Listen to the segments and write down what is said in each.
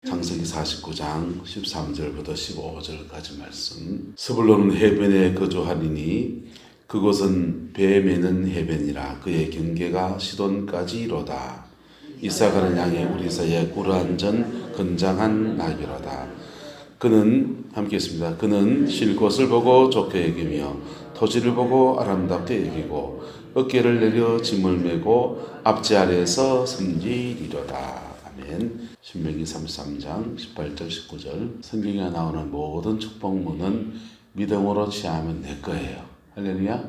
창세기 49장 13절부터 15절까지 말씀. 스불론은 해변에 거주하리니 그곳은 배 매는 해변이라. 그의 경계가 시돈까지 이로다. 이사가는 양의 우리사에 꿀한전 건장한 나귀로다. 그는 함께 했습니다. 그는 쉴 곳을 보고 좋게 여기며 토지를 보고 아름답게 여기고 어깨를 내려 짐을 메고 앞지 아래에서 섬기리로다. 아멘. 신명기 33장 18절 19절. 성경에 나오는 모든 축복문은 믿음으로 취하면 내 거예요. 할렐루야.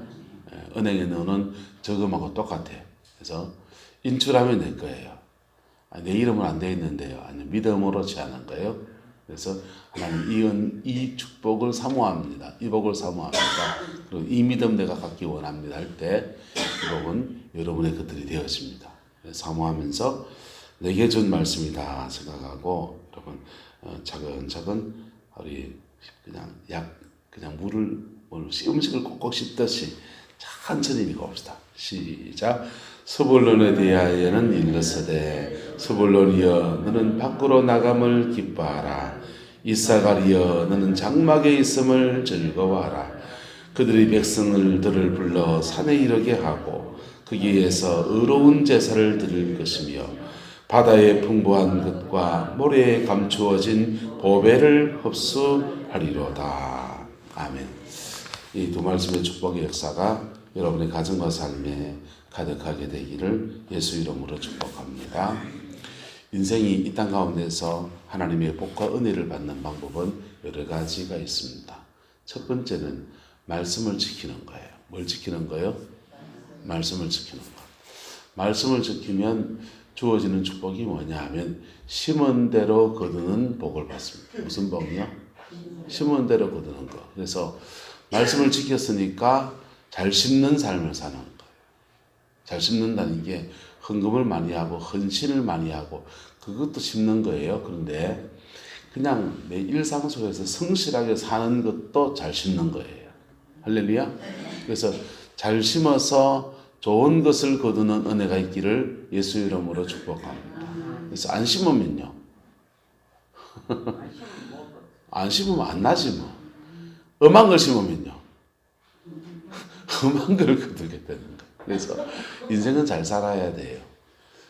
은행에 넣는 저금하고 똑같아요. 그래서 인출하면 내 거예요. 내 이름은 안 돼 있는데요. 아니, 믿음으로 취하는 거예요. 그래서 하나님 이 축복을 사모합니다. 이 복을 사모합니다. 그리고 이 믿음 내가 갖기 원합니다 할 때 이 복은 여러분의 것들이 되어집니다. 사모하면서 내게 준 말씀이다 생각하고 여러분 차근차근 우리 그냥 물을 음식을 꼭꼭 씹듯이 천천히 읽어봅시다. 시작. 스불론에 대하여는 일러서되 스불론이여 너는 밖으로 나감을 기뻐하라. 이사가리여 너는 장막에 있음을 즐거워하라. 그들이 백성들을 불러 산에 이르게 하고 거기에서 의로운 제사를 드릴 것이며 바다의 풍부한 것과 모래에 감추어진 보배를 흡수하리로다. 아멘. 이 두 말씀의 축복의 역사가 여러분의 가정과 삶에 가득하게 되기를 예수 이름으로 축복합니다. 인생이 이 땅 가운데서 하나님의 복과 은혜를 받는 방법은 여러 가지가 있습니다. 첫 번째는 말씀을 지키는 거예요. 뭘 지키는 거예요? 말씀을 지키는 거. 말씀을 지키면 주어지는 축복이 뭐냐 하면 심은 대로 거두는 복을 받습니다. 무슨 복이요? 심은 대로 거두는 거. 그래서 말씀을 지켰으니까 잘 심는 삶을 사는 거예요. 잘 심는다는 게 헌금을 많이 하고 헌신을 많이 하고 그것도 심는 거예요. 그런데 그냥 내 일상 속에서 성실하게 사는 것도 잘 심는 거예요. 할렐루야. 그래서 잘 심어서 좋은 것을 거두는 은혜가 있기를 예수 이름으로 축복합니다. 그래서 안 심으면요. 안 심으면 안 나지 뭐. 엄한 걸 심으면요. 엄한 걸 거두게 되는 거예요. 그래서 인생은 잘 살아야 돼요.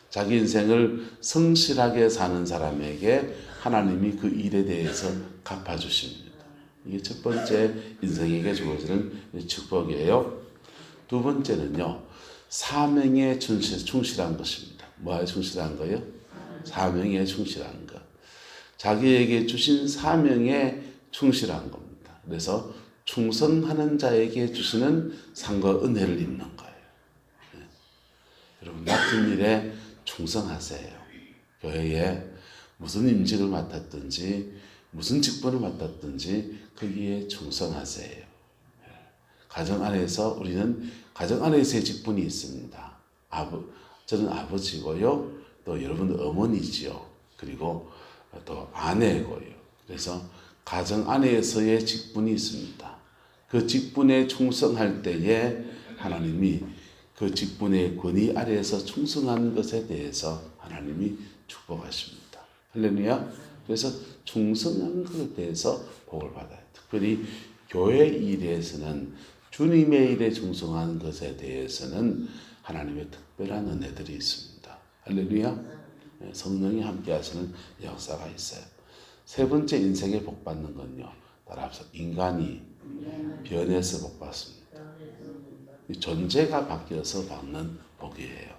자기 인생을 성실하게 사는 사람에게 하나님이 그 일에 대해서 갚아주십니다. 이게 첫 번째 인생에게 주어지는 축복이에요. 두 번째는요. 사명에 충실한 것입니다. 뭐에 충실한 거예요? 사명에 충실한 것. 자기에게 주신 사명에 충실한 겁니다. 그래서 충성하는 자에게 주시는 상과 은혜를 입는 거예요. 네. 여러분 맡은 일에 충성하세요. 교회에 무슨 임직을 맡았든지 무슨 직분을 맡았든지 거기에 충성하세요. 가정 안에서 우리는 가정 안에서의 직분이 있습니다. 저는 아버지고요. 또 여러분은 어머니지요. 그리고 또 아내고요. 그래서 가정 안에서의 직분이 있습니다. 그 직분에 충성할 때에 하나님이 그 직분의 권위 아래에서 충성한 것에 대해서 하나님이 축복하십니다. 할렐루야. 그래서 충성한 것에 대해서 복을 받아요. 특별히 교회 일에서는 주님의 일에 충성한 것에 대해서는 하나님의 특별한 은혜들이 있습니다. 할렐루야. 성령이 함께 하시는 역사가 있어요. 세 번째 인생에 복 받는 건요. 따라서 인간이 변해서 복 받습니다. 존재가 바뀌어서 받는 복이에요.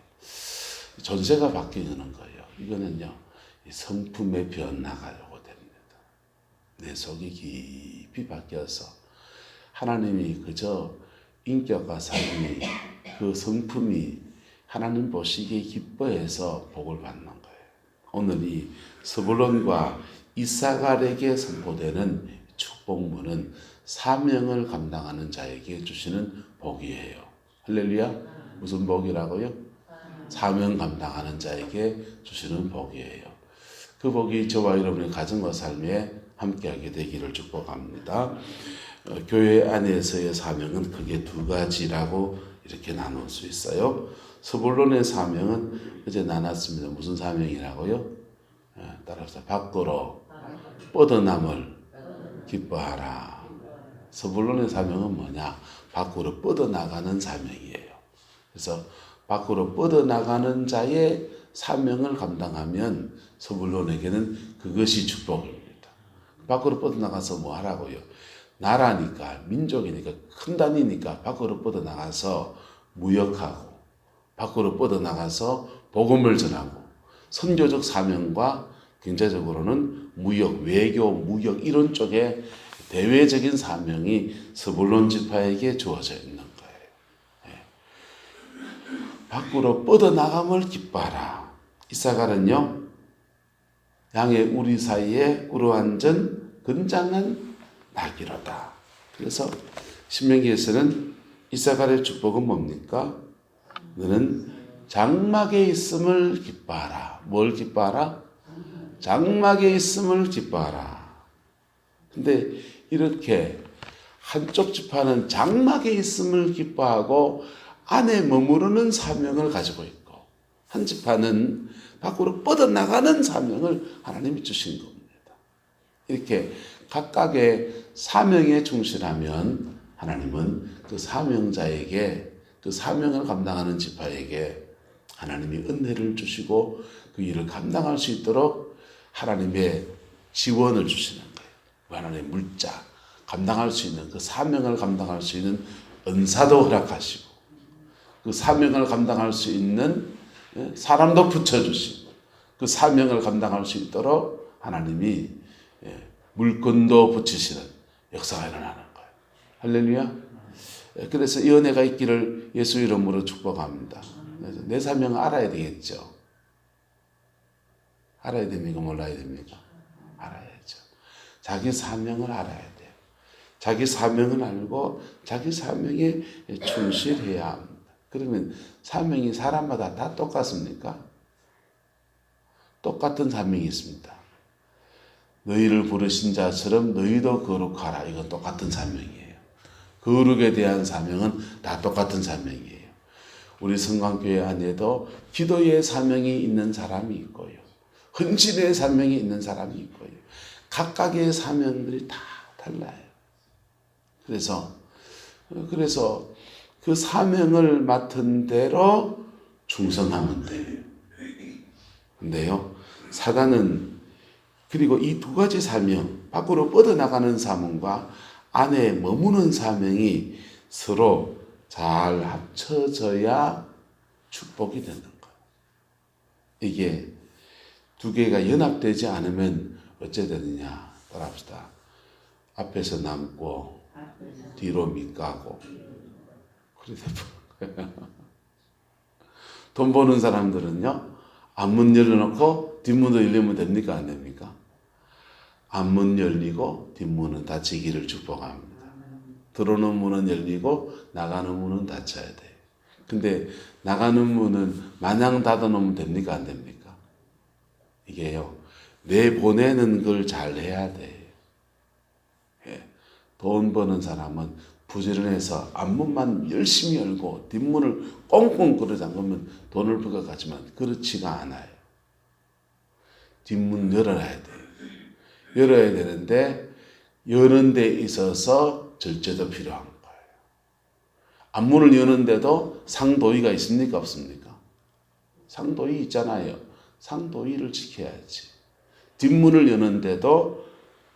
존재가 바뀌는 거예요. 이거는요. 성품의 변화가 요거 됩니다. 내 속이 깊이 바뀌어서 하나님이 그저 인격과 삶이 그 성품이 하나님 보시기에 기뻐해서 복을 받는 거예요. 오늘 이 스불론과 이사갈에게 선포되는 축복문은 사명을 감당하는 자에게 주시는 복이에요. 할렐루야. 무슨 복이라고요? 사명 감당하는 자에게 주시는 복이에요. 그 복이 저와 여러분의 가정과 삶에 함께하게 되기를 축복합니다. 교회 안에서의 사명은 크게 두 가지라고 이렇게 나눌 수 있어요. 스불론의 사명은 이제 나눴습니다. 무슨 사명이라고요? 따라서 밖으로 뻗어남을 기뻐하라. 서불론의 사명은 뭐냐? 밖으로 뻗어나가는 사명이에요. 그래서 밖으로 뻗어나가는 자의 사명을 감당하면 서불론에게는 그것이 축복입니다. 밖으로 뻗어나가서 뭐 하라고요? 나라니까, 민족이니까, 큰 단위니까 밖으로 뻗어나가서 무역하고, 밖으로 뻗어나가서 복음을 전하고, 선교적 사명과 경제적으로는 무역, 외교, 무역 이런 쪽에 대외적인 사명이 스불론 지파에게 주어져 있는 거예요. 밖으로 뻗어나감을 기뻐하라. 이사갈은요, 양의 우리 사이에 꿇어앉은 건장한 나귀로다. 그래서 신명기에서는 이사갈의 축복은 뭡니까? 너는 장막에 있음을 기뻐하라. 뭘 기뻐하라? 장막에 있음을 기뻐하라. 근데 이렇게 한쪽 지파는 장막에 있음을 기뻐하고 안에 머무르는 사명을 가지고 있고, 한 지파는 밖으로 뻗어나가는 사명을 하나님이 주신 겁니다. 이렇게 각각의 사명에 충실하면 하나님은 그 사명자에게, 그 사명을 감당하는 지파에게 하나님이 은혜를 주시고 그 일을 감당할 수 있도록 하나님의 지원을 주시는 거예요. 하나님의 물자, 감당할 수 있는, 그 사명을 감당할 수 있는 은사도 허락하시고, 그 사명을 감당할 수 있는 사람도 붙여주시고, 그 사명을 감당할 수 있도록 하나님이 물건도 붙이시는 역사가 일어나는 거예요. 할렐루야. 그래서 이 은혜가 있기를 예수 이름으로 축복합니다. 내 사명을 알아야 되겠죠. 알아야 됩니까? 몰라야 됩니까? 알아야죠. 자기 사명을 알아야 돼요. 자기 사명을 알고 자기 사명에 충실해야 합니다. 그러면 사명이 사람마다 다 똑같습니까? 똑같은 사명이 있습니다. 너희를 부르신 자처럼 너희도 거룩하라. 이건 똑같은 사명이에요. 거룩에 대한 사명은 다 똑같은 사명이에요. 우리 성광교회 안에도 기도의 사명이 있는 사람이 있고요. 헌신의 사명이 있는 사람이 있고요. 각각의 사명들이 다 달라요. 그래서 그 사명을 맡은 대로 충성하면 돼요. 근데요, 사단은 그리고 이 두 가지 사명, 밖으로 뻗어나가는 사명과 안에 머무는 사명이 서로 잘 합쳐져야 축복이 되는 거예요. 이게 두 개가 연합되지 않으면 어째 되느냐? 따라합시다. 앞에서 남고 뒤로 밑가고 그래 되는 거예요. 돈 버는 사람들은요, 앞문 열어놓고 뒷문도 열리면 됩니까? 안 됩니까? 앞문 열리고 뒷문은 닫히기를 축복합니다. 들어오는 문은 열리고 나가는 문은 닫혀야 돼요. 근데 나가는 문은 마냥 닫아놓으면 됩니까? 안 됩니까? 이게요, 내보내는 걸 잘 해야 돼요. 돈 버는 사람은 부지런해서 앞문만 열심히 열고 뒷문을 꽁꽁 끌어 잠그면 돈을 벌 것 같지만 그렇지가 않아요. 뒷문 열어야 돼요. 열어야 되는데 여는 데 있어서 절제도 필요한 거예요. 앞문을 여는데도 상도의가 있습니까? 없습니까? 상도의 있잖아요. 상도의를 지켜야지. 뒷문을 여는데도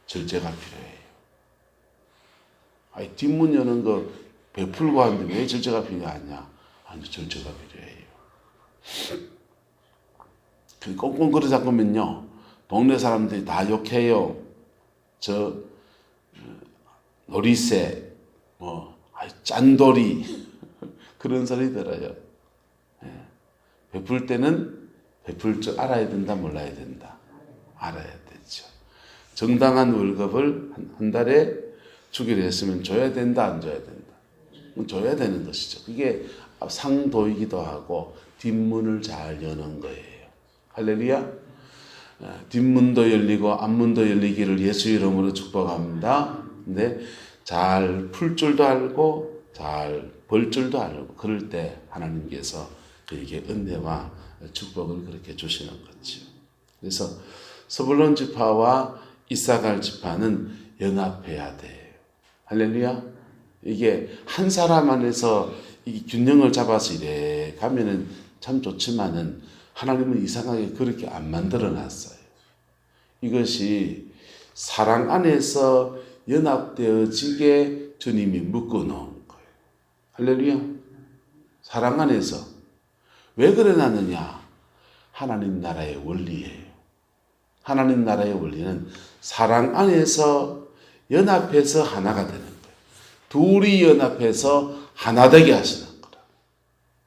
절제가 필요해요. 아니, 뒷문 여는 거 베풀고 하는데 왜 절제가 필요하냐? 아니, 절제가 필요해요. 꽁꽁 걸어 잡으면요, 동네 사람들이 다 욕해요. 저 놀이새, 짠돌이 그런 소리 들어요. 베풀 때는 베풀 줄 알아야 된다, 몰라야 된다? 알아야 되죠. 정당한 월급을 한 달에 주기로 했으면 줘야 된다, 안 줘야 된다? 줘야 되는 것이죠. 그게 상도이기도 하고 뒷문을 잘 여는 거예요. 할렐루야. 뒷문도 열리고 앞문도 열리기를 예수 이름으로 축복합니다. 근데 잘 풀 줄도 알고 잘 벌 줄도 알고 그럴 때 하나님께서 그에게 은혜와 축복을 그렇게 주시는 거죠. 그래서 스불론 지파와 이사갈 지파는 연합해야 돼요. 할렐루야. 이게 한 사람 안에서 이 균형을 잡아서 이래 가면은 참 좋지만은 하나님은 이상하게 그렇게 안 만들어 놨어요. 이것이 사랑 안에서 연합되어지게 주님이 묶어 놓은 거예요. 할렐루야. 사랑 안에서. 왜 그래 놨느냐? 하나님 나라의 원리예요. 하나님 나라의 원리는 사랑 안에서 연합해서 하나가 되는 거예요. 둘이 연합해서 하나 되게 하시는 거라.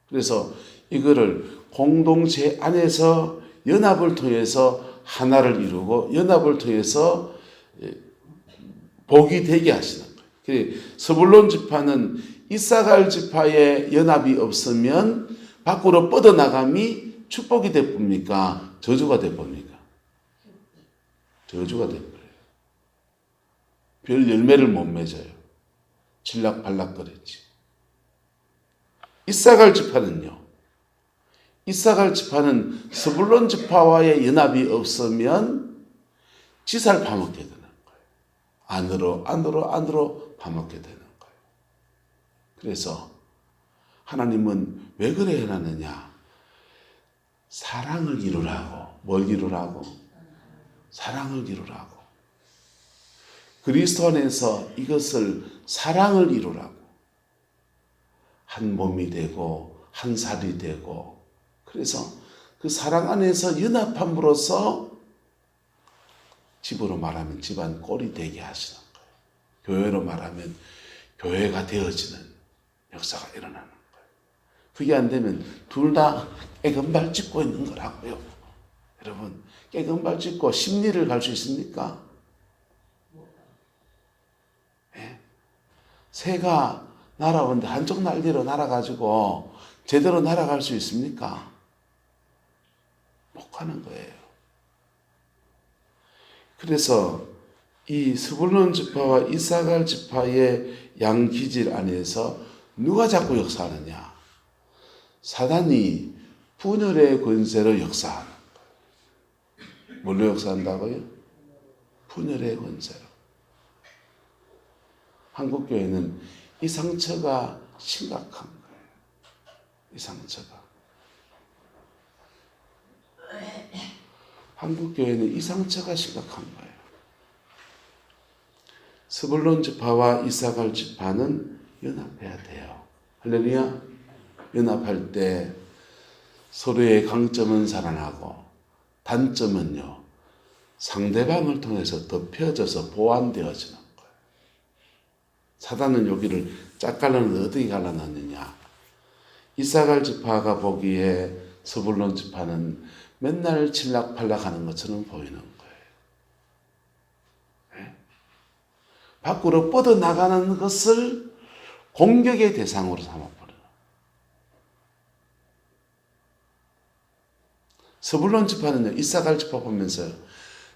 그래서 이거를 공동체 안에서 연합을 통해서 하나를 이루고 연합을 통해서 복이 되게 하시는 거예요. 스불론 지파는 이사갈 지파의 연합이 없으면 밖으로 뻗어나감이 축복이 되봅니까? 저주가 되봅니까? 저주가 되버려요. 별 열매를 못 맺어요. 질락발락거렸지. 이사갈 지파는요. 이사갈 지파는 스불론 지파와의 연합이 없으면 지살 파먹게 되는 거예요. 안으로 파먹게 되는 거예요. 그래서 하나님은 왜 그래 해놨느냐? 사랑을 이루라고. 뭘 이루라고? 사랑을 이루라고. 그리스도 안에서 이것을 사랑을 이루라고. 한 몸이 되고 한 살이 되고 그래서 그 사랑 안에서 연합함으로써 집으로 말하면 집안 꼴이 되게 하시는 거예요. 교회로 말하면 교회가 되어지는 역사가 일어나는 거예요. 그게 안 되면 둘 다 깨금발 짚고 있는 거라고요. 여러분, 깨금발 짚고 심리를 갈 수 있습니까? 네? 새가 날아오는데 한쪽 날개로 날아가지고 제대로 날아갈 수 있습니까? 못 가는 거예요. 그래서 이 스불론 지파와 이사갈 지파의 양기질 안에서 누가 자꾸 역사하느냐? 사단이 분열의 권세로 역사하는 거예요. 뭘로 역사한다고요? 분열의 권세로. 한국교회는 이 상처가 심각한 거예요. 이 상처가. 한국교회는 이 상처가 심각한 거예요. 스불론 지파와 이사갈 지파는 연합해야 돼요. 할렐루야. 연합할 때 서로의 강점은 살아나고 단점은요, 상대방을 통해서 덮여져서 보완되어지는 거예요. 사단은 여기를 짝 갈라놓는데 어떻게 갈라놨느냐? 이사갈 지파가 보기에 스불론 지파는 맨날 칠락팔락하는 것처럼 보이는 거예요. 네? 밖으로 뻗어나가는 것을 공격의 대상으로 삼아버려요. 스불론 지파는요, 이사갈 지파 보면서요,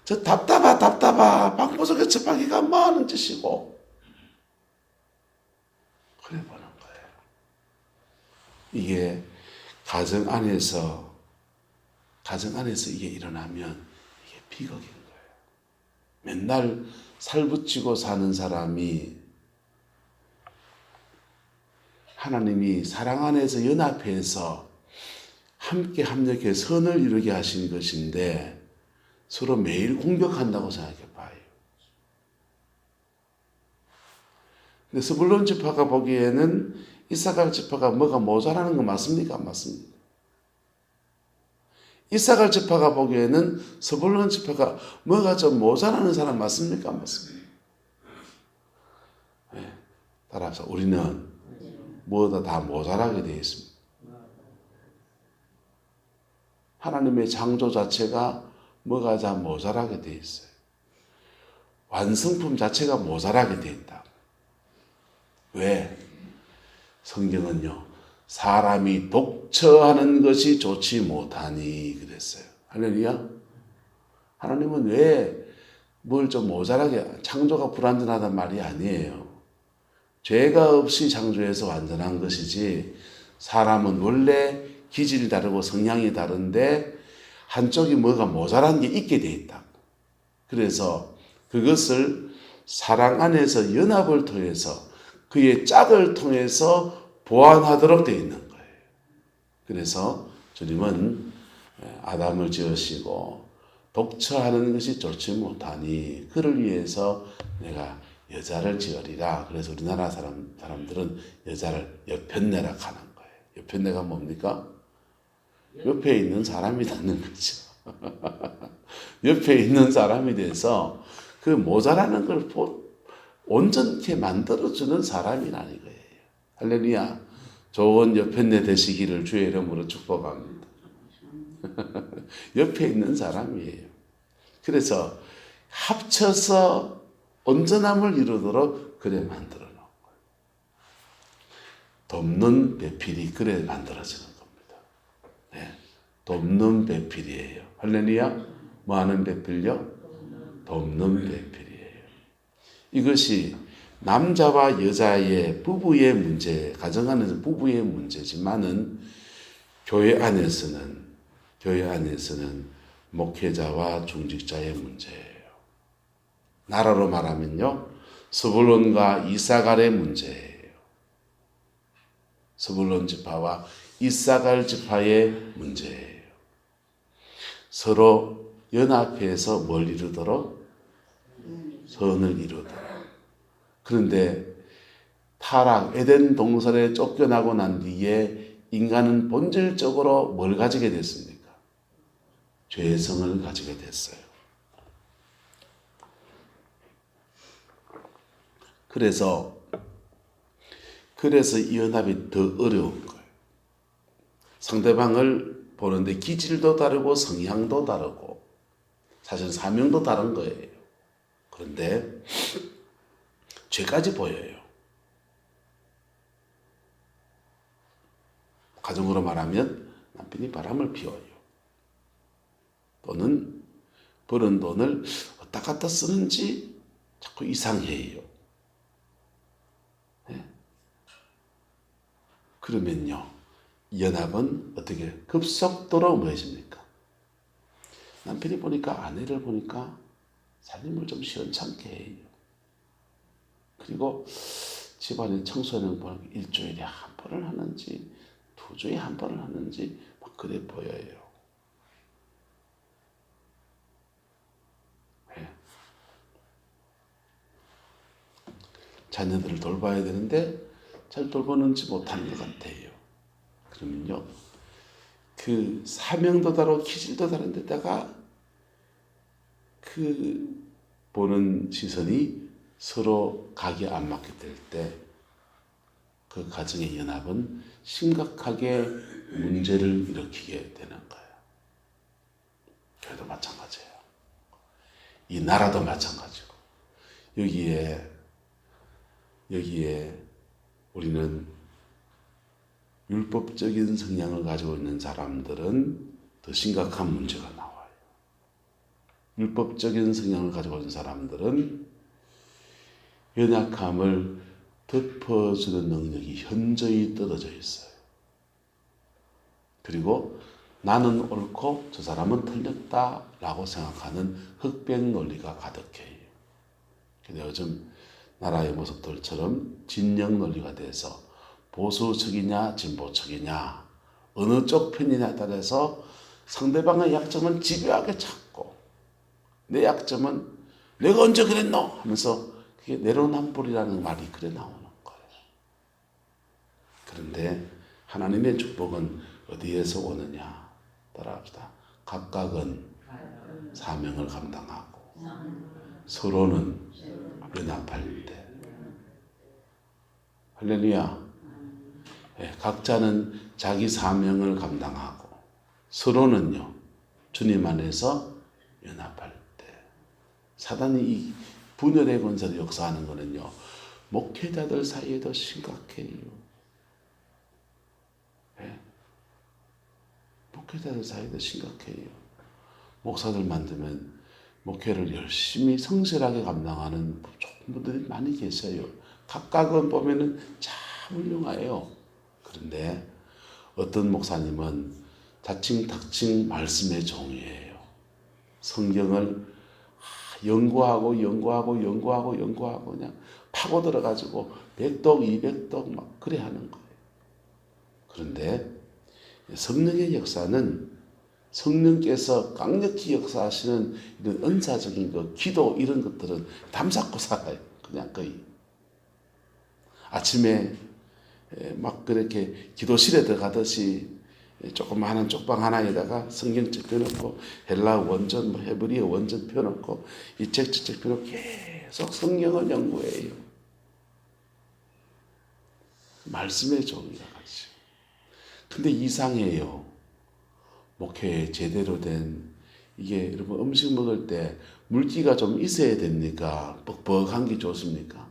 저 답답하 방보석에 접하기가 뭐 하는 짓이고 그래 보는 거예요. 이게 가정 안에서 이게 일어나면 이게 비극인 거예요. 맨날 살붙이고 사는 사람이 하나님이 사랑 안에서 연합해서 함께 합력해 선을 이루게 하신 것인데 서로 매일 공격한다고 생각해 봐요. 근데 스불론 지파가 보기에는 이사갈 지파가 뭐가 모자라는 거 맞습니까? 안 맞습니까? 이사갈 지파가 보기에는 스불론 지파가 뭐가 좀 모자라는 사람 맞습니까? 안 맞습니까? 네. 따라서 우리는 뭐다 다 모자라게 되어 있습니다. 하나님의 창조 자체가 뭐가 다 모자라게 되어 있어요. 완성품 자체가 모자라게 되어 있다. 왜? 성경은요, 사람이 독처하는 것이 좋지 못하니 그랬어요. 할렐루야. 하나님은 왜 뭘 좀 모자라게, 창조가 불완전하단 말이 아니에요. 죄가 없이 창조해서 완전한 것이지, 사람은 원래 기질이 다르고 성향이 다른데 한쪽이 뭐가 모자란 게 있게 돼 있다. 그래서 그것을 사랑 안에서 연합을 통해서 그의 짝을 통해서 보완하도록 되어 있는 거예요. 그래서 주님은 아담을 지으시고 독처하는 것이 좋지 못하니 그를 위해서 내가 여자를 지으리라. 그래서 우리나라 사람들은 여자를 여편네라 하는 거예요. 여편네가 뭡니까? 옆에 있는 사람이 되는 거죠. 옆에 있는 사람이 돼서 그 모자라는 걸 온전케 만들어주는 사람이라는 거예요. 할렐루야. 좋은 여편네 되시기를 주의 이름으로 축복합니다. 옆에 있는 사람이에요. 그래서 합쳐서 온전함을 이루도록 그래 만들어 놓은 거예요. 돕는 배필이 그래 만들어지는 겁니다. 네. 돕는 배필이에요. 할렐루야. 뭐 하는 배필요? 돕는 배필이에요. 이것이 남자와 여자의 부부의 문제, 가정 안에서 부부의 문제지만은 교회 안에서는 목회자와 중직자의 문제예요. 나라로 말하면요, 스불론과 이사갈의 문제예요. 스불론 지파와 이사갈 지파의 문제예요. 서로 연합해서 뭘 이루도록? 선을 이루도록. 그런데 타락, 에덴 동산에 쫓겨나고 난 뒤에 인간은 본질적으로 뭘 가지게 됐습니까? 죄성을 가지게 됐어요. 그래서 이 연합이 더 어려운 거예요. 상대방을 보는데 기질도 다르고 성향도 다르고 사실 사명도 다른 거예요. 그런데 죄까지 보여요. 가정으로 말하면 남편이 바람을 피워요. 또는 버는 돈을 어디다 갖다 쓰는지 자꾸 이상해요. 네? 그러면요, 연합은 어떻게 급속도로 무해집니까? 남편이 보니까 아내를 보니까 살림을 좀 시원찮게 해요. 그리고 집안의 청소는 보니까 일주일에 한 번을 하는지 2주에 한 번을 하는지 막 그래 보여요. 네. 자녀들을 돌봐야 되는데 잘 돌보는지 못하는 것 같아요. 그러면요, 그 사명도 다르고 기질도 다른 데다가 그 보는 시선이 서로 각이 안 맞게 될 때 그 가정의 연합은 심각하게 문제를 일으키게 되는 거예요. 교회도 마찬가지예요. 이 나라도 마찬가지고. 여기에 우리는 율법적인 성향을 가지고 있는 사람들은 더 심각한 문제가 나와요. 율법적인 성향을 가지고 있는 사람들은 연약함을 덮어주는 능력이 현저히 떨어져 있어요. 그리고 나는 옳고 저 사람은 틀렸다라고 생각하는 흑백 논리가 가득해요. 근데 요즘 나라의 모습들처럼 진영 논리가 돼서 보수 측이냐 진보 측이냐 어느 쪽 편이냐에 따라서 상대방의 약점은 집요하게 찾고 내 약점은 내가 언제 그랬노? 하면서 그게 내로남불이라는 말이 그래 나오는 거예요. 그런데 하나님의 축복은 어디에서 오느냐? 따라합시다. 각각은 사명을 감당하고 서로는 연합할 때. 할렐루야. 네, 각자는 자기 사명을 감당하고 서로는요, 주님 안에서 연합할 때. 사단이 이 분열의 권세를 역사하는 것은요, 목회자들 사이에도 심각해요. 네. 목회자들 사이에도 심각해요. 목사들 만들면 목회를 열심히 성실하게 감당하는 좋은 분들이 많이 계세요. 각각은 보면은 참 훌륭해요. 그런데 어떤 목사님은 자칭 말씀의 종이에요. 성경을 연구하고 그냥 파고들어가지고 100독, 200독 막 그래 하는 거예요. 그런데 성령의 역사는 성령께서 강력히 역사하시는 이런 은사적인 거, 기도 이런 것들은 담잡고 살아요. 그냥 거의. 아침에 막 그렇게 기도실에 들어가듯이 조그마한 쪽방 하나에다가 성경책 펴놓고 헬라 원전, 헤브리어 원전 펴놓고 이 책 저 책 펴놓고 계속 성경을 연구해요. 말씀의 종이라 같이. 근데 이상해요. 목회에 제대로 된 이게 여러분 음식 먹을 때 물기가 좀 있어야 됩니까? 뻑뻑한 게 좋습니까?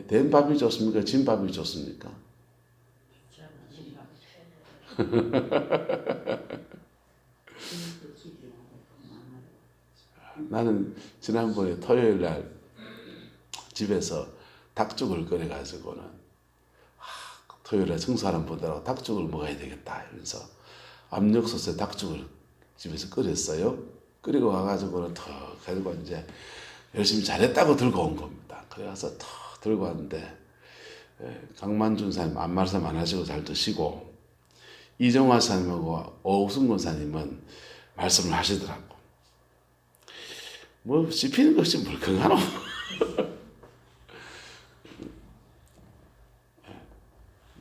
된 밥이 좋습니까? 진 밥이 좋습니까? 나는 지난번에 토요일 날 집에서 닭죽을 끓여가지고는 토요일에 청소하는 분들하고 닭죽을 먹어야 되겠다 이러면서 압력솥에 닭죽을 집에서 끓였어요. 끓이고 와가지고는 더 가지고 이제 열심히 잘했다고 들고 온 겁니다. 그래서 더 들고 왔는데 강만준 사님 안 말씀 안 하시고 잘 드시고 이정화 사님하고 오승근 권사님은 말씀을 하시더라고. 뭐 씹히는 것이 물컹하노.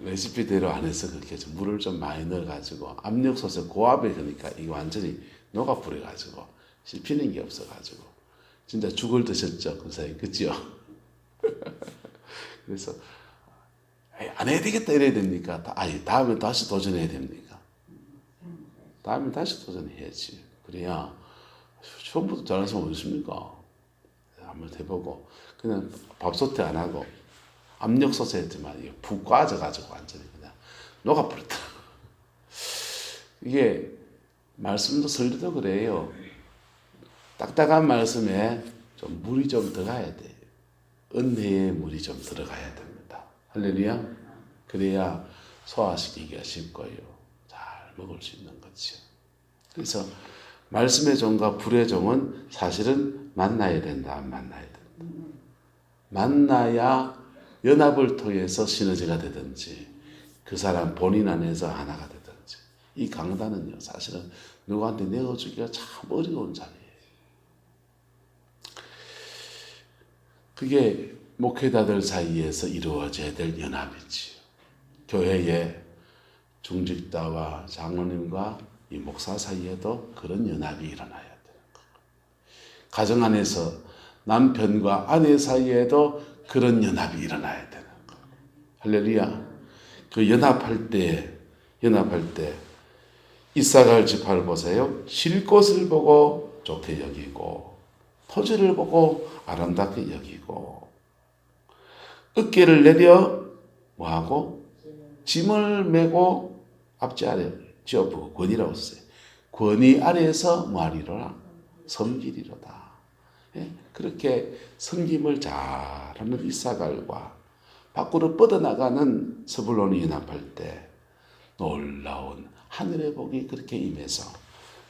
레시피대로 안 해서 그렇게 물을 좀 많이 넣어가지고 압력솥에 고압에 그러니까 이게 완전히 녹아 불어가지고 씹히는 게 없어가지고 진짜 죽을 드셨죠 그 사이 그죠? 그래서 안 해야 되겠다 이래야 됩니까? 다음에 다시 도전해야 됩니까? 다음에 다시 도전해야지. 그래야 처음부터 잘하는 사람 어디 있습니까? 한번 해보고 그냥 밥솥에 안 하고 압력솥에 했지만 푹 빠져가지고 완전히 그냥 녹아버렸더라고. 이게 말씀도 설교도 그래요. 딱딱한 말씀에 좀 물이 좀 들어가야 돼요. 은혜의 물이 좀 들어가야 됩니다. 할렐루야. 그래야 소화시키기가 쉽고요. 잘 먹을 수 있는 거죠. 그래서 말씀의 종과 불의 종은 사실은 만나야 된다. 안 만나야 된다. 만나야 연합을 통해서 시너지가 되든지 그 사람 본인 안에서 하나가 되든지 이 강단은요 사실은 누구한테 내어주기가 참 어려운 자리예요. 그게 목회자들 사이에서 이루어져야 될 연합이지요. 교회의 중직자와 장로님과 이 목사 사이에도 그런 연합이 일어나야 되는 거예요. 가정 안에서 남편과 아내 사이에도 그런 연합이 일어나야 되는 거예요. 할렐루야. 그 연합할 때 이사갈 지파를 보세요. 쉴 곳을 보고 좋게 여기고 토지를 보고 아름답게 여기고 어깨를 내려 뭐하고 짐을 메고 앞지 아래 지어보고 권위라고 썼어요. 권위 아래에서 뭐하리로라? 섬기리로다. 그렇게 섬김을 잘하는 이사갈과 밖으로 뻗어나가는 스불론이 연합할 때 놀라운 하늘의 복이 그렇게 임해서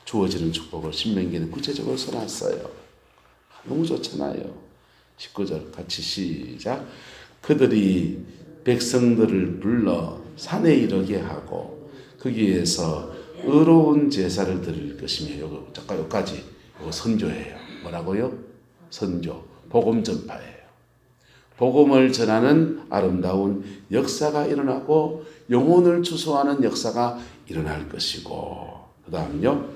주어지는 축복을 신명기는 구체적으로 써놨어요. 너무 좋잖아요. 19절 같이 시작. 그들이 백성들을 불러 산에 이르게 하고 거기에서 의로운 제사를 드릴 것이며 잠깐 여기까지 선교예요. 뭐라고요? 선교, 복음 전파예요. 복음을 전하는 아름다운 역사가 일어나고 영혼을 추수하는 역사가 일어날 것이고 그 다음요.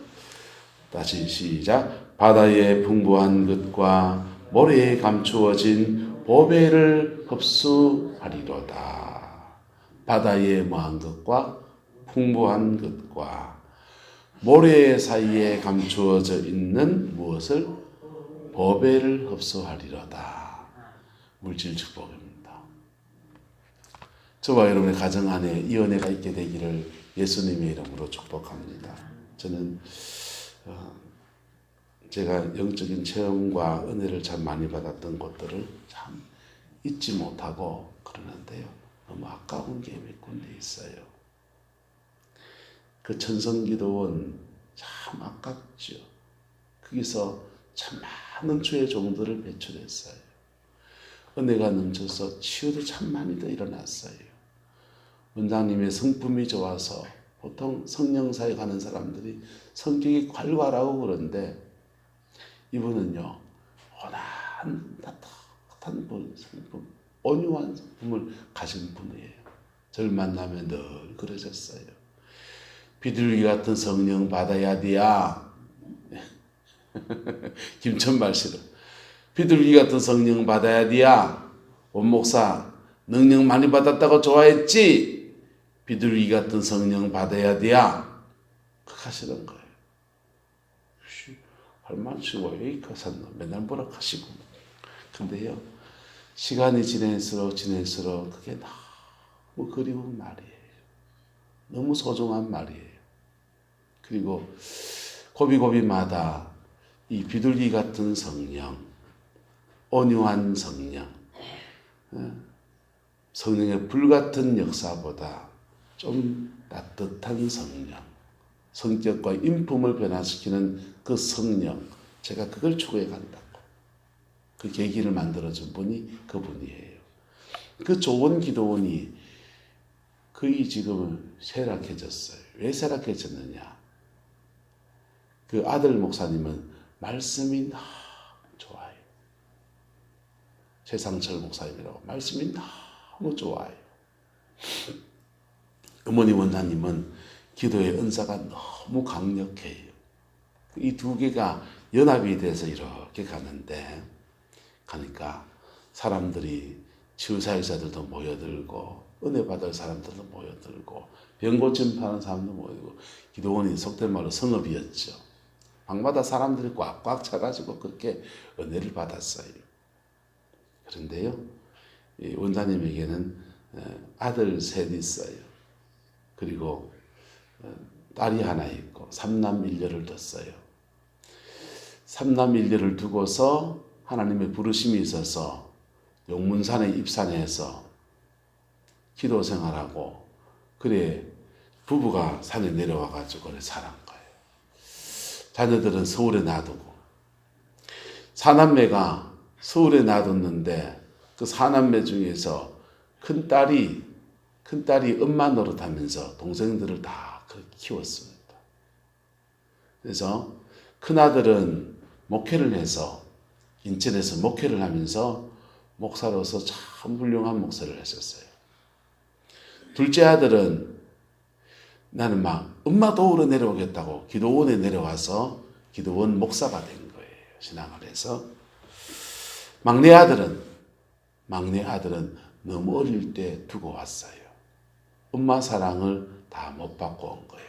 다시 시작. 바다에 풍부한 것과 모래에 감추어진 보배를 흡수하리로다. 바다에 뭐한 것과 풍부한 것과 모래 사이에 감추어져 있는 무엇을? 보배를 흡수하리로다. 물질 축복입니다. 저와 여러분의 가정 안에 이 은혜가 있게 되기를 예수님의 이름으로 축복합니다. 저는 제가 영적인 체험과 은혜를 참 많이 받았던 것들을 참 잊지 못하고 그러는데요. 너무 아까운 게 몇 군데 있어요. 그 천성기도원 참 아깝죠. 거기서 참 많은 주의 종들을 배출했어요. 은혜가 넘쳐서 치유도 참 많이 더 일어났어요. 원장님의 성품이 좋아서 보통 성령사에 가는 사람들이 성격이 괄괄하고 그런데 이분은요, 온화한 따뜻한 성품, 온유한 성품을 가진 분이에요. 저를 만나면 늘 그러셨어요. 비둘기 같은 성령 받아야 돼야. 김천말 씨로 비둘기 같은 성령 받아야 돼야. 원목사 능력 많이 받았다고 좋아했지? 비둘기 같은 성령 받아야 돼야. 그렇게 하시는 거예요. 할만 치고 왜 가셨나 맨날 뭐라 하시고. 근데요, 시간이 지낼수록 그게 너무 그리운 말이에요. 너무 소중한 말이에요. 그리고 고비고비마다 이 비둘기 같은 성령, 온유한 성령, 성령의 불같은 역사보다 좀 따뜻한 성령, 성격과 인품을 변화시키는 그 성령, 제가 그걸 추구해 간다고. 그 계기를 만들어준 분이 그분이에요. 그 좋은 기도원이 거의 지금 쇠락해졌어요. 왜 쇠락해졌느냐? 그 아들 목사님은 말씀이 너무 좋아요. 최상철 목사님이라고 말씀이 너무 좋아요. 어머니 원장님은 기도의 은사가 너무 강력해요. 이 두 개가 연합이 돼서 이렇게 가니까 사람들이 치유사역자들도 모여들고 은혜 받을 사람들도 모여들고 병 고침 파는 사람도 모여들고 기도원이 속된 말로 성읍이었죠. 방마다 사람들이 꽉꽉 차가지고 그렇게 은혜를 받았어요. 그런데요, 이 원장님에게는 아들 셋 있어요. 그리고 딸이 하나 있고 삼남일녀를 뒀어요. 삼남일녀를 두고서 하나님의 부르심이 있어서 용문산에 입산해서 기도 생활하고 그래 부부가 산에 내려와가지고 그래 살한 거예요. 자녀들은 서울에 놔두고 사남매가 서울에 놔뒀는데 그 사남매 중에서 큰딸이 엄마 노릇하면서 동생들을 다 그렇게 키웠습니다. 그래서 큰아들은 목회를 해서 인천에서 목회를 하면서 목사로서 참 훌륭한 목사를 했었어요. 둘째 아들은 나는 막 엄마 도우러 내려오겠다고 기도원에 내려와서 기도원 목사가 된 거예요. 신앙을 해서. 막내 아들은 너무 어릴 때 두고 왔어요. 엄마 사랑을 다 못 받고 온 거예요.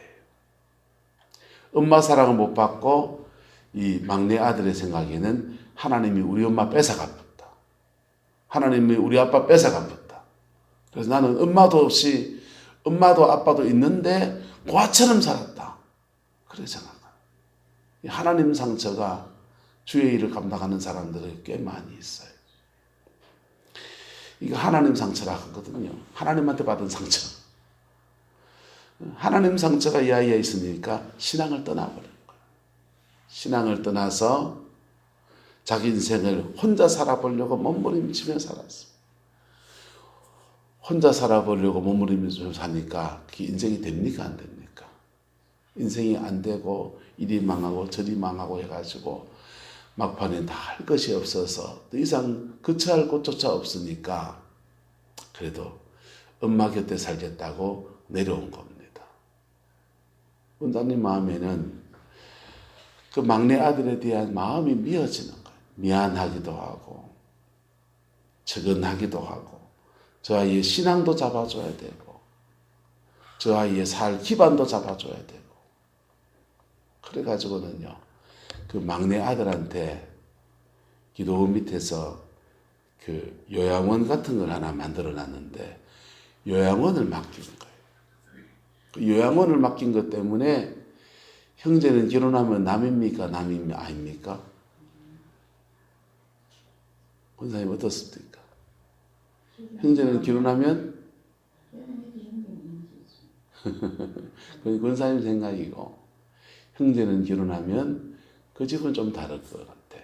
엄마 사랑을 못 받고 이 막내 아들의 생각에는 하나님이 우리 엄마 뺏어갔다. 하나님이 우리 아빠 뺏어갔다. 그래서 나는 엄마도 없이 엄마도 아빠도 있는데 고아처럼 살았다. 그래 생각합니다. 하나님 상처가 주의 일을 감당하는 사람들이 꽤 많이 있어요. 이거 하나님 상처라 하거든요. 하나님한테 받은 상처. 하나님 상처가 이 아이에 있으니까 신앙을 떠나버린 거예요. 신앙을 떠나서 자기 인생을 혼자 살아보려고 몸부림치며 살았어요. 혼자 살아보려고 몸부림치며 사니까 그게 인생이 됩니까? 안 됩니까? 인생이 안 되고 이리 망하고 저리 망하고 해가지고 막판에 다 할 것이 없어서 더 이상 거처할 곳조차 없으니까 그래도 엄마 곁에 살겠다고 내려온 겁니다. 원장님 마음에는 그 막내 아들에 대한 마음이 미어지는 거예요. 미안하기도 하고 적은하기도 하고 저 아이의 신앙도 잡아줘야 되고 저 아이의 살 기반도 잡아줘야 되고 그래가지고는요 그 막내 아들한테 기도원 밑에서 그 요양원 같은 걸 하나 만들어 놨는데 요양원을 맡긴 거예요. 그 요양원을 맡긴 것 때문에 형제는 결혼하면 남입니까? 남이 아닙니까? 권사님 어떻습니까? 형제는 결혼하면 그건 권사님 생각이고 형제는 결혼하면 그 집은 좀 다를 것 같아.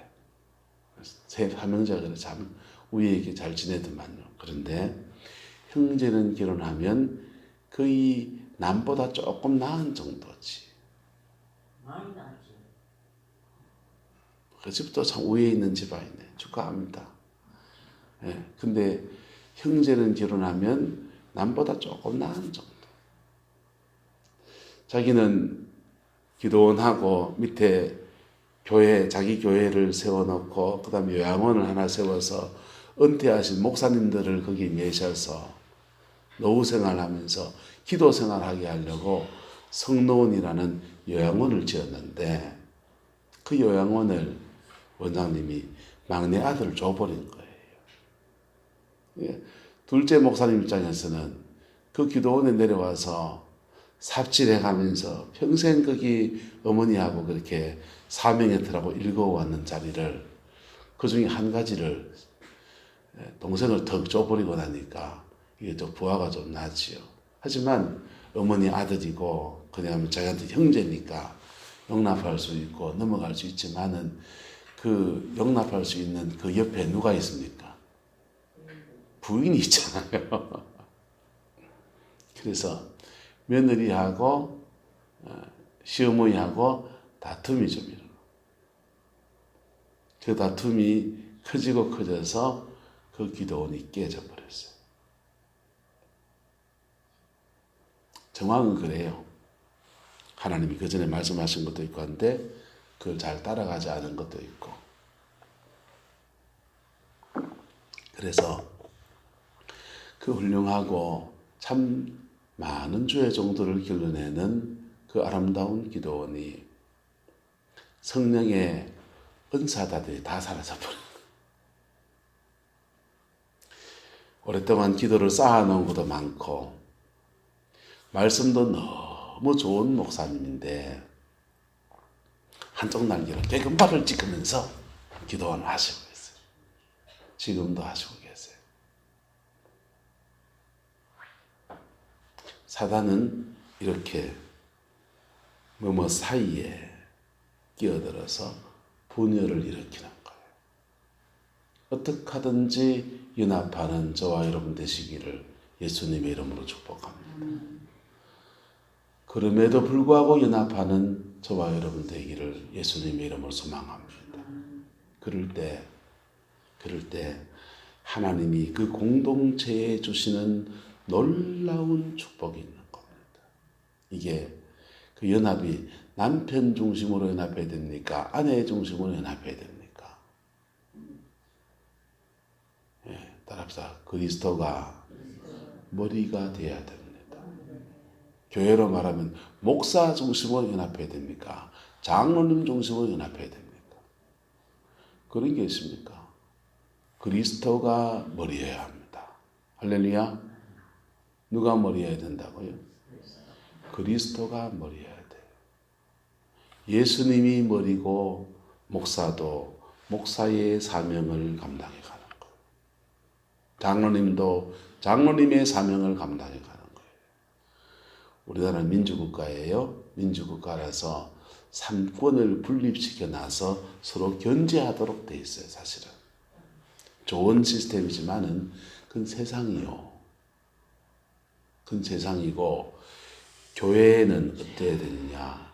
세 삼형제가 그래 참 우애하게 잘 지내더만요. 그런데 형제는 결혼하면 거의 남보다 조금 나은 정도지. 많이 나지. 그 집도 참 우애 있는 집안이네. 축하합니다. 예, 근데 형제는 결혼하면 남보다 조금 나은 정도. 자기는 기도원하고 밑에 교회, 자기 교회를 세워놓고 그 다음에 요양원을 하나 세워서 은퇴하신 목사님들을 거기 모셔서 노후 생활하면서 기도 생활하게 하려고 성노원이라는 요양원을 지었는데 그 요양원을 원장님이 막내 아들을 줘버린 거예요. 예, 둘째 목사님 입장에서는 그 기도원에 내려와서 삽질해가면서 평생 거기 어머니하고 그렇게 사명했더라고 읽어왔는 자리를 그 중에 한 가지를 동생을 턱 줘버리고 나니까 이게 좀 부하가 좀 나지요. 하지만 어머니 아들이고 그냥 자기한테 형제니까 용납할 수 있고 넘어갈 수 있지만은 그 용납할 수 있는 그 옆에 누가 있습니까? 부인이 있잖아요. 그래서 며느리하고 시어머니하고 다툼이 좀 일어나. 그 다툼이 커지고 커져서 그 기도원이 깨져버렸어요. 정황은 그래요. 하나님이 그 전에 말씀하신 것도 있고 한데 그걸 잘 따라가지 않은 것도 있고. 그래서 그 훌륭하고 참 많은 주의 종들을 길러내는 그 아름다운 기도원이 성령의 은사다들이 다 사라져버린 거예요. 오랫동안 기도를 쌓아놓은 것도 많고 말씀도 너무 좋은 목사님인데 한쪽 날개로 개금발을 찍으면서 기도원을 하시고 계세요. 지금도 하시고 계세요. 사단은 이렇게 뭐뭐 사이에 끼어들어서 분열을 일으키는 거예요. 어떻게 하든지 연합하는 저와 여러분 되시기를 예수님의 이름으로 축복합니다. 그럼에도 불구하고 연합하는 저와 여러분 되기를 예수님의 이름으로 소망합니다. 그럴 때 하나님이 그 공동체에 주시는 놀라운 축복이 있는 겁니다. 이게 그 연합이 남편 중심으로 연합해야 됩니까? 아내 중심으로 연합해야 됩니까? 예, 따라합시다. 그리스도가 머리가 되어야 됩니다. 교회로 말하면 목사 중심으로 연합해야 됩니까? 장로님 중심으로 연합해야 됩니까? 그런 게 있습니까? 그리스도가 머리여야 합니다. 할렐루야. 누가 머리여야 된다고요? 그리스도가 머리여야 돼요. 예수님이 머리고 목사도 목사의 사명을 감당해 가는 거예요. 장로님도 장로님의 사명을 감당해 가는 거예요. 우리나라는 민주국가예요. 민주국가라서 삼권을 분립시켜 놔서 서로 견제하도록 돼 있어요. 사실은. 좋은 시스템이지만은 그건 세상이요. 그건 세상이고 교회는 어때야 되느냐.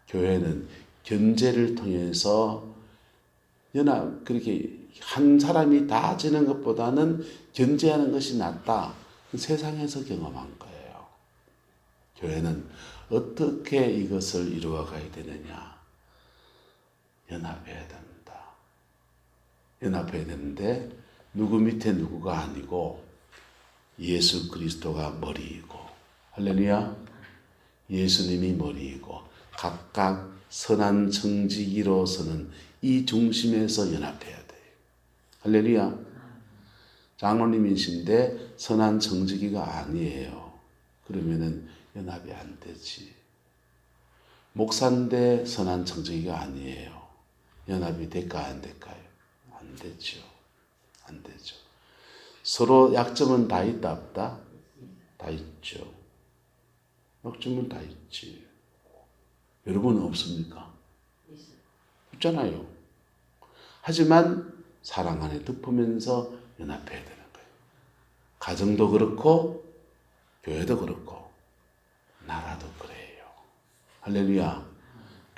교회는 견제를 통해서 그렇게 한 사람이 다 지는 것보다는 견제하는 것이 낫다. 세상에서 경험한 거예요. 교회는 어떻게 이것을 이루어 가야 되느냐. 연합해야 됩니다. 연합해야 되는데 누구 밑에 누구가 아니고 예수 그리스도가 머리이고 할렐루야. 예수님이 머리이고 각각 선한 청지기로서는 이 중심에서 연합해야 돼요. 할렐루야. 장로님이신데 선한 청지기가 아니에요. 그러면은 연합이 안 되지. 목사인데 선한 청지기가 아니에요. 연합이 될까 안 될까요? 안 되죠. 안 되죠. 서로 약점은 다 있다 없다? 다 있죠. 약점은 다 있지. 여러분은 없습니까? 쉽잖아요. 하지만 사랑 안에 덮으면서 연합해야 되는 거예요. 가정도 그렇고 교회도 그렇고 나라도 그래요. 할렐루야.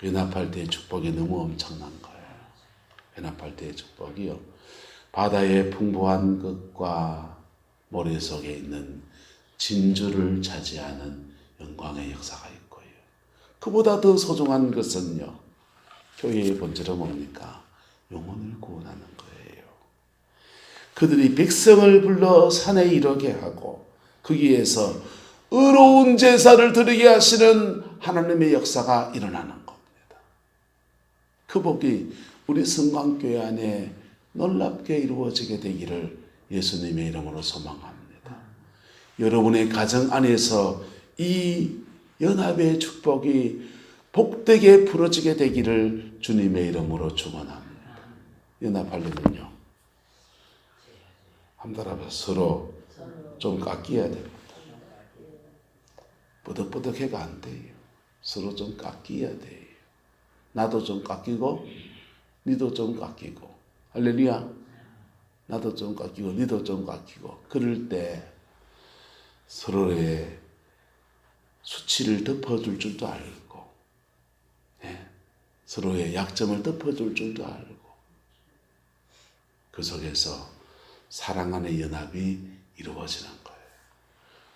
연합할 때의 축복이 너무 엄청난 거예요. 연합할 때의 축복이요. 바다의 풍부한 것과 모래 속에 있는 진주를 차지하는 영광의 역사가 있고요. 그보다 더 소중한 것은요. 교회의 본질은 뭡니까? 영혼을 구원하는 거예요. 그들이 백성을 불러 산에 이르게 하고 거기에서 의로운 제사를 드리게 하시는 하나님의 역사가 일어나는 겁니다. 그 복이 우리 성광교회 안에 놀랍게 이루어지게 되기를 예수님의 이름으로 소망합니다. 여러분의 가정 안에서 이 연합의 축복이 복되게 풀어지게 되기를 주님의 이름으로 축원합니다. 연합하려면요. 한달아서 서로 좀 깎여야 됩니다. 뿌덕뿌덕해가 안 돼요. 서로 좀 깎여야 돼요. 나도 좀 깎이고 니도 좀 깎이고 할렐루야. 나도 좀 깎이고 니도 좀 깎이고 그럴 때 서로의 수치를 덮어줄 줄도 알고 서로의 약점을 덮어줄 줄도 알고 그 속에서 사랑 안의 연합이 이루어지는 거예요.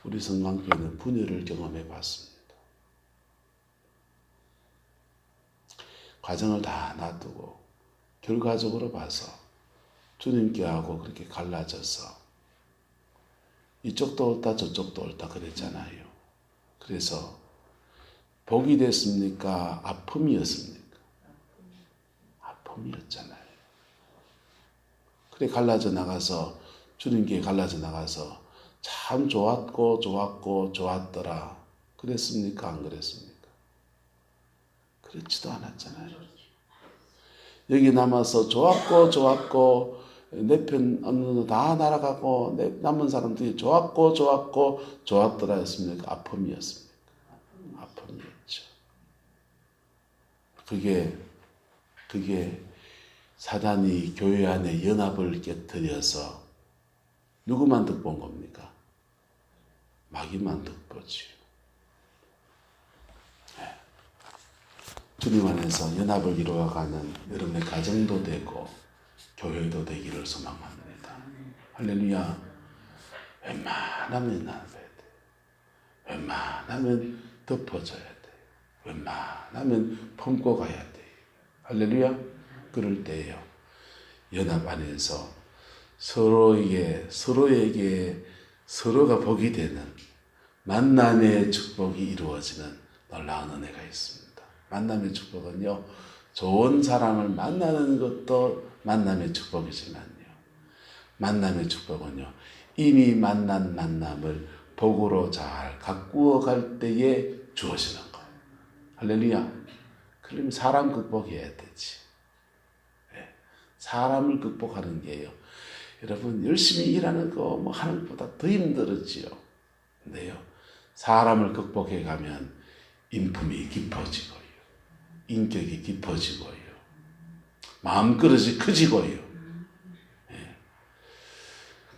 우리 성광교회는 분열을 경험해 봤습니다. 과정을 다 놔두고 결과적으로 봐서 주님께하고 그렇게 갈라져서 이쪽도 옳다 저쪽도 옳다 그랬잖아요. 그래서 복이 됐습니까? 아픔이었습니까? 아픔이었잖아요. 그래 갈라져 나가서 주님께 갈라져 나가서 참 좋았고 좋았더라. 그랬습니까? 안 그랬습니까? 그렇지도 않았잖아요. 여기 남아서 좋았고 내 편 없는 다 날아가고 남은 사람들이 좋았고 좋았더라 했습니까? 아픔이었습니까? 아픔이었죠. 그게 사단이 교회 안에 연합을 깨뜨려서 누구만 득본 겁니까? 마귀만 득보지요. 주님 안에서 연합을 이루어가는 여러분의 가정도 되고 교회도 되기를 소망합니다. 할렐루야. 웬만하면 연합해야 돼. 웬만하면 덮어줘야 돼. 웬만하면 품고 가야 돼. 할렐루야. 그럴 때예요. 연합 안에서 서로에게 서로가 복이 되는 만남의 축복이 이루어지는 놀라운 은혜가 있습니다. 만남의 축복은요, 좋은 사람을 만나는 것도 만남의 축복이지만요, 만남의 축복은요, 이미 만난 만남을 복으로 잘 가꾸어 갈 때에 주어지는 거예요. 할렐루야. 그러면 사람 극복해야 되지. 사람을 극복하는 게요. 여러분 열심히 일하는 거 뭐 하는 것보다 더 힘들었지요. 근데요, 사람을 극복해 가면 인품이 깊어지고요, 인격이 깊어지고요, 마음그릇이 커지고요.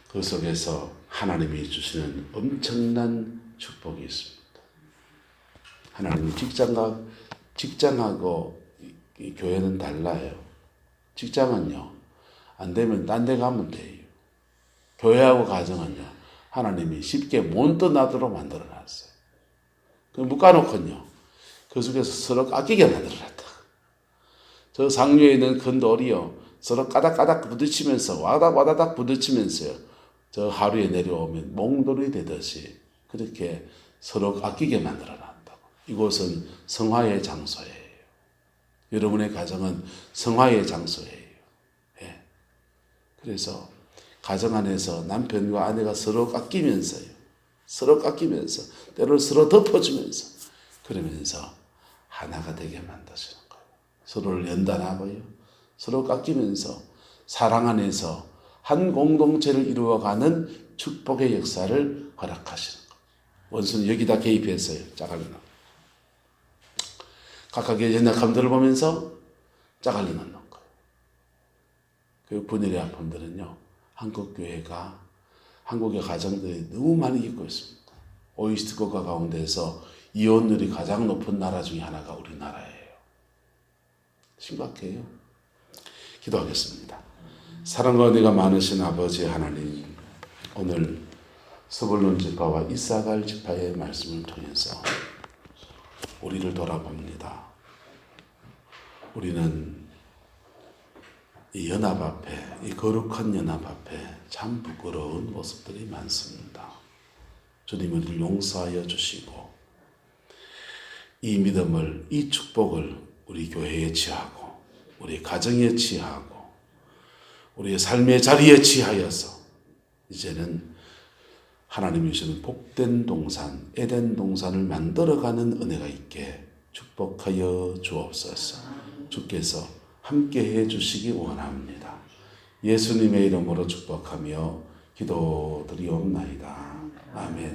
그 속에서 하나님이 주시는 엄청난 축복이 있습니다. 하나님이 직장하고 이 교회는 달라요. 직장은요, 안 되면 딴 데 가면 돼요. 교회하고 가정은요, 하나님이 쉽게 못 떠나도록 만들어놨어요. 그 묶어놓고요, 그 속에서 서로 깎이게 만들어놨다. 저 상류에 있는 큰 돌이요, 서로 까닥까닥 부딪히면서 와다닥 부딪히면서요, 저 하루에 내려오면 몽돌이 되듯이 그렇게 서로 아끼게 만들어놨다고. 이곳은 성화의 장소예요. 여러분의 가정은 성화의 장소예요. 그래서 가정 안에서 남편과 아내가 서로 깎이면서요, 때로는 서로 덮어주면서, 그러면서 하나가 되게 만드시는 거예요. 서로를 연단하고요, 서로 깎이면서 사랑 안에서 한 공동체를 이루어가는 축복의 역사를 허락하시는 거예요. 원수는 여기다 개입했어요. 자갈려나. 각각의 연약함들을 보면서 짜갈려 넣는 거예요. 그 분열의 아픔들은요, 한국의 가정들이 너무 많이 겪고 있습니다. OECD 국가 가운데서 이혼율이 가장 높은 나라 중에 하나가 우리나라예요. 심각해요. 기도하겠습니다. 사랑과 은혜가 많으신 아버지 하나님, 오늘 스불론 지파와 이사갈 지파의 말씀을 통해서 우리를 돌아봅니다. 우리는 이 연합 앞에, 이 거룩한 연합 앞에 참 부끄러운 모습들이 많습니다. 주님 우리를 용서하여 주시고 이 믿음을, 이 축복을 우리 교회에 취하고 우리 가정에 취하고 우리의 삶의 자리에 취하여서 이제는 하나님이 주시는 복된 동산, 에덴 동산을 만들어가는 은혜가 있게 축복하여 주옵소서. 주께서 함께해 주시기 원합니다. 예수님의 이름으로 축복하며 기도드리옵나이다. 아멘.